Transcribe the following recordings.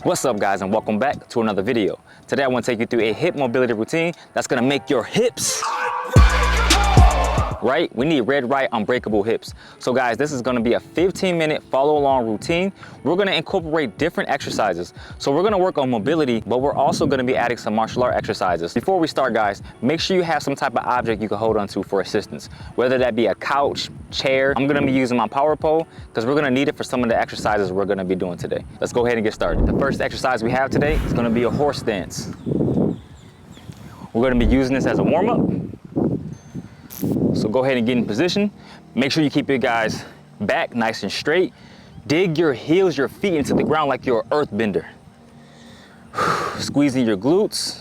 What's up guys, and welcome back to another video. Today I want to take you through a hip mobility routine that's going to make your hips right. We need red, right, unbreakable hips. So guys, this is going to be a 15-minute follow along routine. We're going to incorporate different exercises. So we're going to work on mobility, but we're also going to be adding some martial art exercises. Before we start guys, make sure you have some type of object you can hold onto for assistance, whether that be a couch, chair. I'm going to be using my power pole because we're going to need it for some of the exercises we're going to be doing today. Let's go ahead and get started. The first exercise we have today is going to be a horse stance. We're going to be using this as a warm-up. So go ahead and get in position. Make sure you keep your guys' back nice and straight. Dig your heels, your feet into the ground like you're an earth bender. Squeezing your glutes.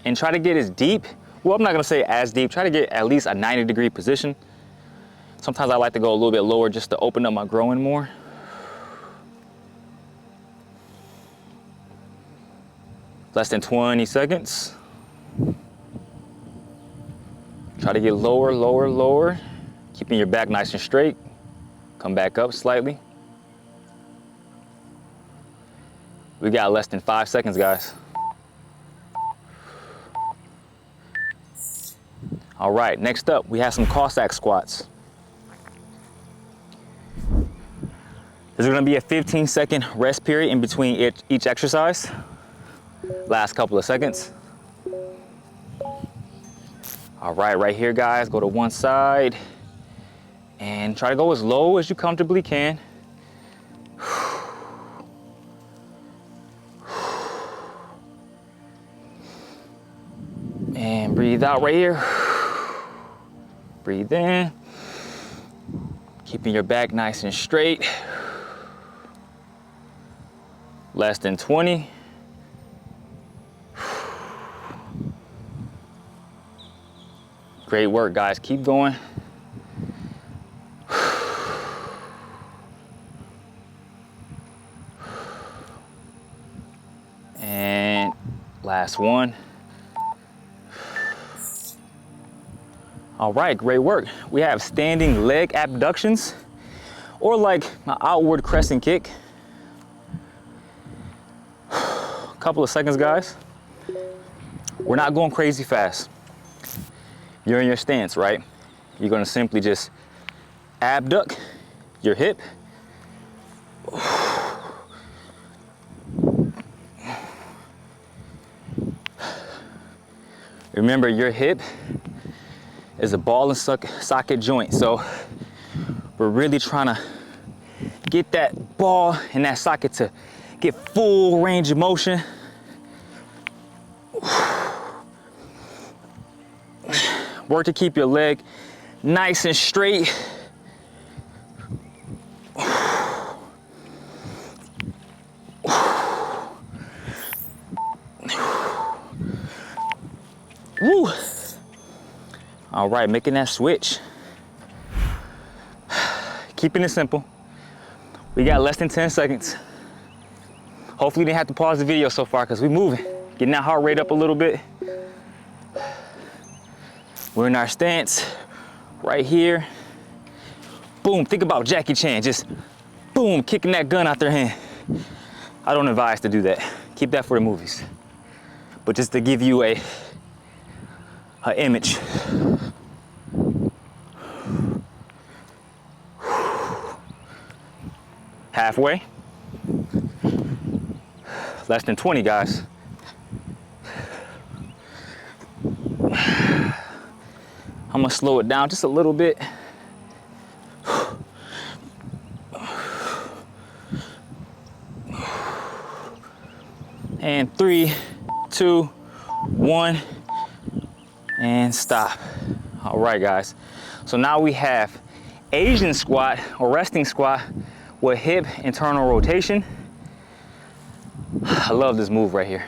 And try to get as deep. Well, I'm not gonna say as deep. Try to get at least a 90-degree position. Sometimes I like to go a little bit lower just to open up my groin more. Less than 20 seconds. Try to get lower, lower, lower. Keeping your back nice and straight. Come back up slightly. We got less than 5 seconds, guys. All right, next up, we have some Cossack squats. There's gonna be a 15-second rest period in between each exercise. Last couple of seconds. All right, right here, guys, go to one side and try to go as low as you comfortably can. And breathe out right here. Breathe in. Keeping your back nice and straight. Less than 20. Great work, guys. Keep going. And last one. All right, great work. We have standing leg abductions, or like an outward crescent kick. Couple of seconds, guys. We're not going crazy fast. You're in your stance, right? You're gonna simply just abduct your hip. Remember, your hip is a ball and socket joint. So we're really trying to get that ball and that socket to get full range of motion. Work to keep your leg nice and straight. Woo. All right, making that switch. Keeping it simple. We got less than 10 seconds. Hopefully you didn't have to pause the video so far because we're moving. Getting that heart rate up a little bit. We're in our stance right here. Boom, think about Jackie Chan, just boom, kicking that gun out their hand. I don't advise to do that. Keep that for the movies. But just to give you a image. Halfway. Less than 20, guys. I'm gonna slow it down just a little bit. And 3, 2, 1, and stop. All right, guys. So now we have Asian squat or resting squat with hip internal rotation. I love this move right here.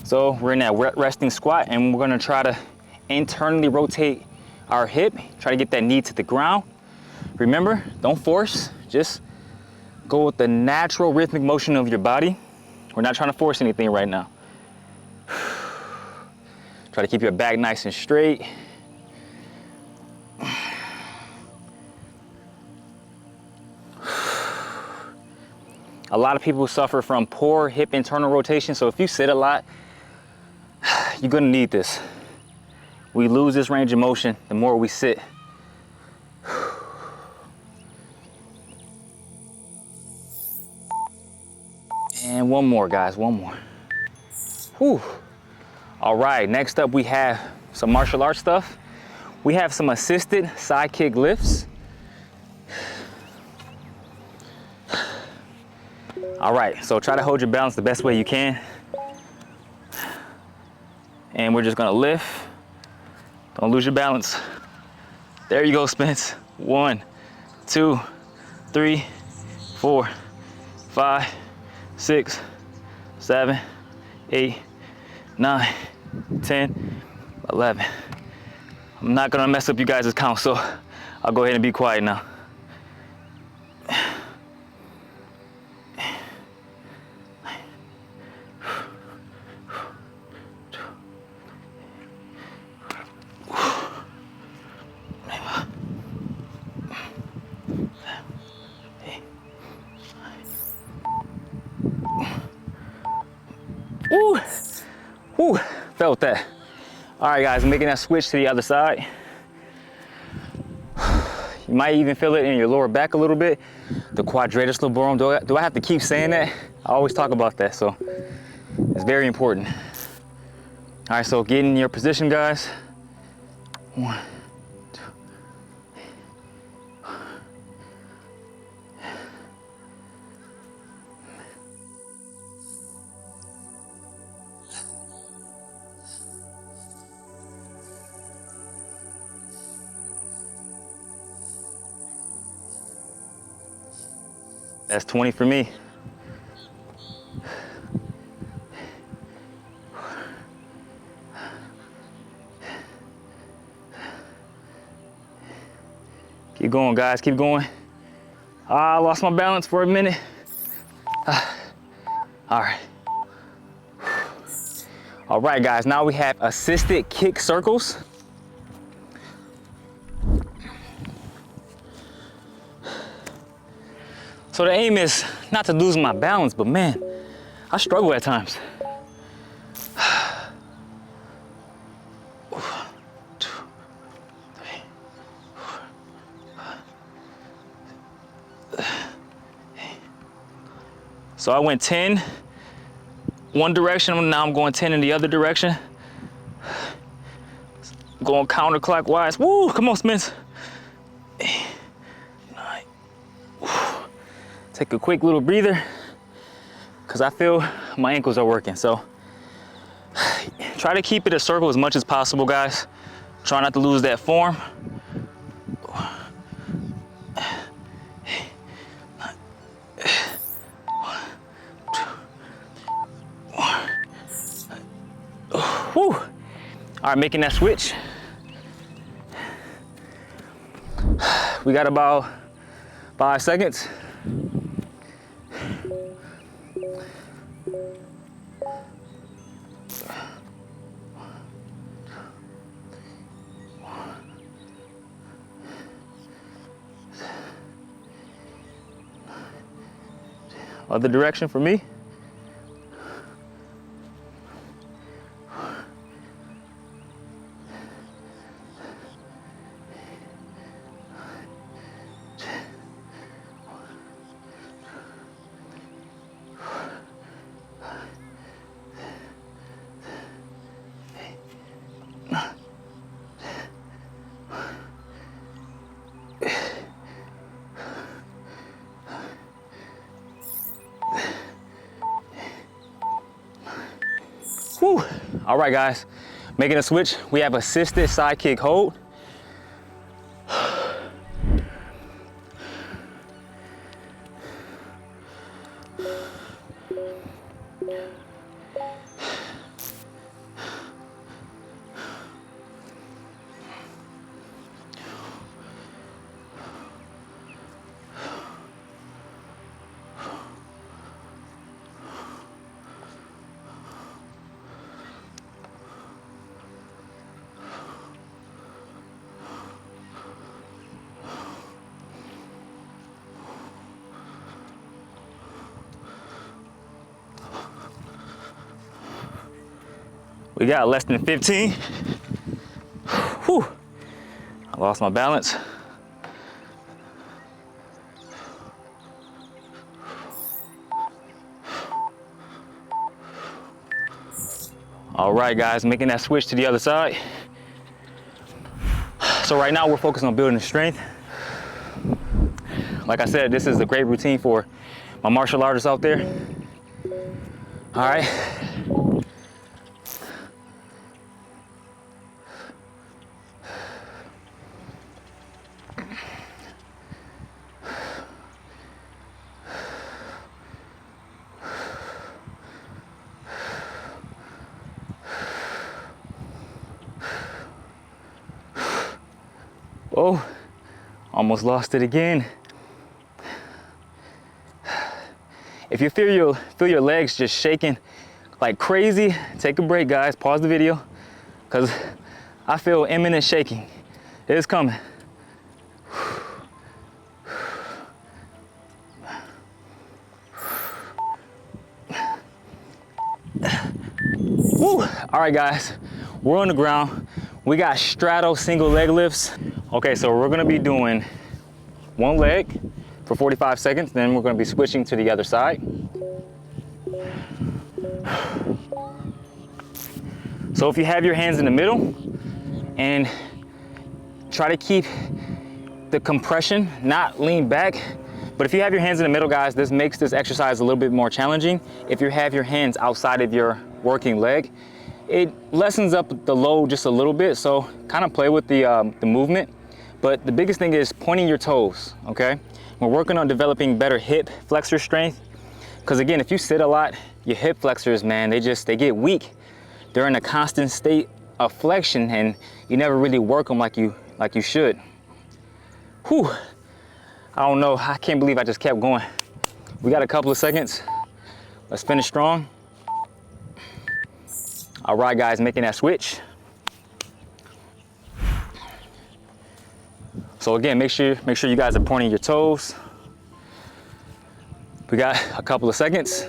So we're in that resting squat and we're gonna try to internally rotate our hip, try to get that knee to the ground. Remember, don't force, just go with the natural rhythmic motion of your body. We're not trying to force anything right now. Try to keep your back nice and straight. A lot of people suffer from poor hip internal rotation, so if you sit a lot, you're gonna need this. We lose this range of motion the more we sit. And one more, guys, one more. Whew. All right, next up we have some martial arts stuff. We have some assisted side kick lifts. All right, so try to hold your balance the best way you can. And we're just gonna lift. Don't lose your balance. There you go, Spence. 1, 2, 3, 4, 5, 6, 7, 8, 9, 10, 11. I'm not gonna mess up you guys' count, so I'll go ahead and be quiet now. Woo, woo, felt that. All right, guys, making that switch to the other side. You might even feel it in your lower back a little bit. The quadratus laborum, do I have to keep saying that? I always talk about that, so it's very important. All right, so get in your position, guys. 1, 2. That's 20 for me. Keep going, guys, keep going. I lost my balance for a minute. All right. All right, guys, now we have assisted kick circles. So the aim is not to lose my balance, but man, I struggle at times. So I went 10 one direction, now I'm going 10 in the other direction. Going counterclockwise. Woo, come on, Spence. 8, 9. Woo. Take a quick little breather, because I feel my ankles are working. So try to keep it a circle as much as possible, guys. Try not to lose that form. Whew. All right, making that switch. We got about 5 seconds. Other direction for me. Whew. All right, guys, making a switch. We have assisted side kick hold. We got less than 15. Whew. I lost my balance. All right, guys, making that switch to the other side. So right now we're focused on building strength. Like I said, this is a great routine for my martial artists out there. All right. Oh, almost lost it again. If you feel your legs just shaking like crazy, take a break, guys. Pause the video, because I feel imminent shaking. It is coming. Woo. All right, guys, we're on the ground. We got straddle single leg lifts. Okay, so we're gonna be doing one leg for 45 seconds, then we're gonna be switching to the other side. So if you have your hands in the middle, and try to keep the compression, not lean back, but if you have your hands in the middle, guys, this makes this exercise a little bit more challenging. If you have your hands outside of your working leg, it lessens up the load just a little bit, so kind of play with the movement. But the biggest thing is pointing your toes, okay? We're working on developing better hip flexor strength, because again, if you sit a lot, your hip flexors, man, they get weak. They're in a constant state of flexion, and you never really work them like you should. Whew, I don't know, I can't believe I just kept going. We got a couple of seconds. Let's finish strong. All right, guys, making that switch. So again, make sure you guys are pointing your toes. We got a couple of seconds.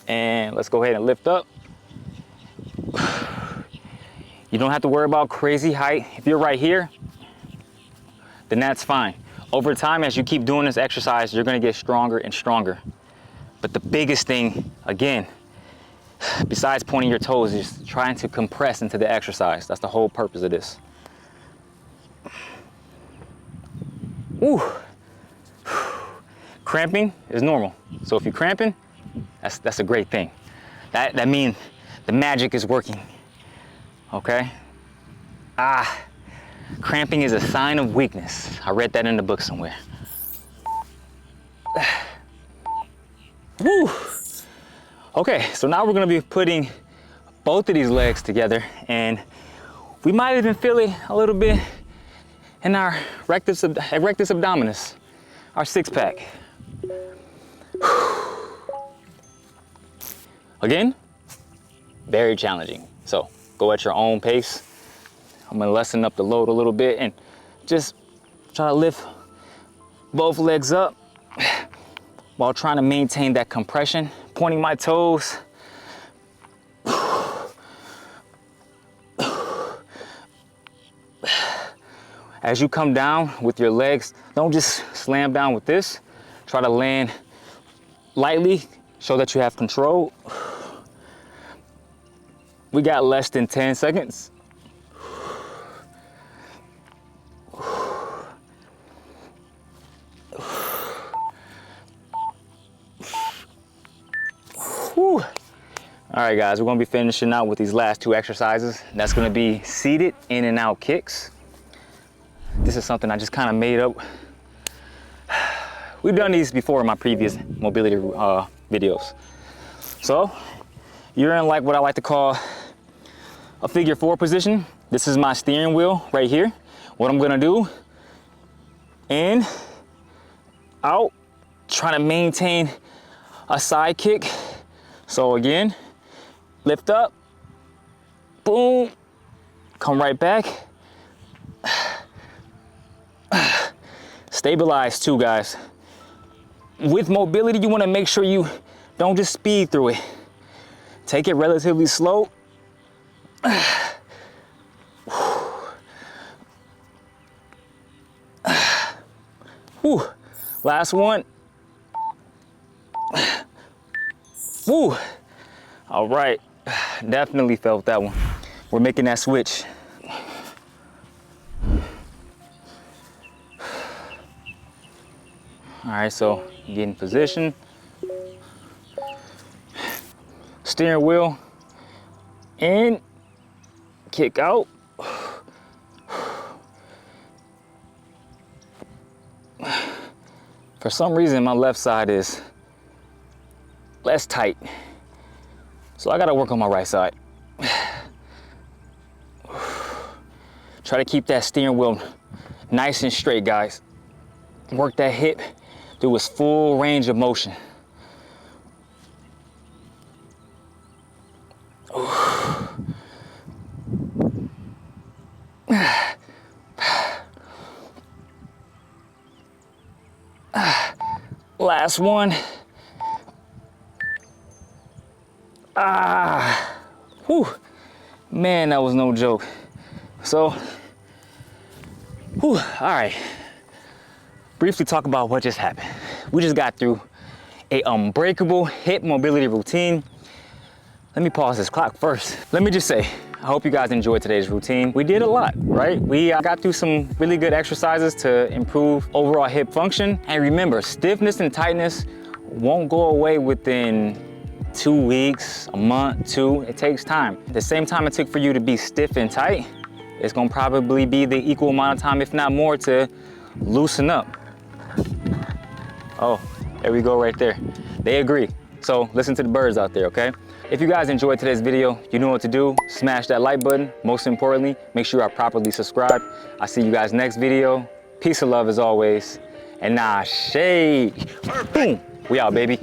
And let's go ahead and lift up. You don't have to worry about crazy height. If you're right here, then that's fine. Over time, as you keep doing this exercise, you're gonna get stronger and stronger. But the biggest thing, again, besides pointing your toes, is trying to compress into the exercise. That's the whole purpose of this. Woo. Cramping is normal. So if you're cramping, that's a great thing. That means the magic is working, okay? Cramping is a sign of weakness. I read that in the book somewhere. Woo. Okay, so now we're gonna be putting both of these legs together, and we might even feel it a little bit in our rectus abdominis, our six pack. Again, very challenging. So go at your own pace. I'm gonna lessen up the load a little bit and just try to lift both legs up while trying to maintain that compression, pointing my toes. As you come down with your legs, don't just slam down with this. Try to land lightly, show that you have control. We got less than 10 seconds. Whew. All right, guys, we're gonna be finishing out with these last two exercises. That's gonna be seated in and out kicks. This is something I just kind of made up. We've done these before in my previous mobility videos. So you're in like what I like to call a figure four position. This is my steering wheel right here. What I'm gonna do, in, out, trying to maintain a side kick. So again, lift up, boom, come right back. Stabilize too, guys. With mobility, you wanna make sure you Don't just speed through it. Take it relatively slow. Whew. Last one. Woo. All right, definitely felt that one. We're making that switch. All right, so get in position. Steering wheel in, kick out. For some reason, my left side is less tight. So I gotta work on my right side. Try to keep that steering wheel nice and straight, guys. Work that hip through its full range of motion. Last one. Whew. Man, that was no joke. So, whew, all right. Briefly talk about what just happened. We just got through a unbreakable hip mobility routine. Let me pause this clock first. Let me just say, I hope you guys enjoyed today's routine. We did a lot, right? We got through some really good exercises to improve overall hip function. And remember, stiffness and tightness won't go away within 2 weeks, a month, 2. It takes time. The same time it took for you to be stiff and tight, it's gonna probably be the equal amount of time, if not more, to loosen up. Oh, there we go right there. They agree. So listen to the birds out there, okay? If you guys enjoyed today's video, you know what to do. Smash that like button. Most importantly, make sure you are properly subscribed. I'll see you guys next video. Peace and love as always. And nah, shade. Boom. We out, baby.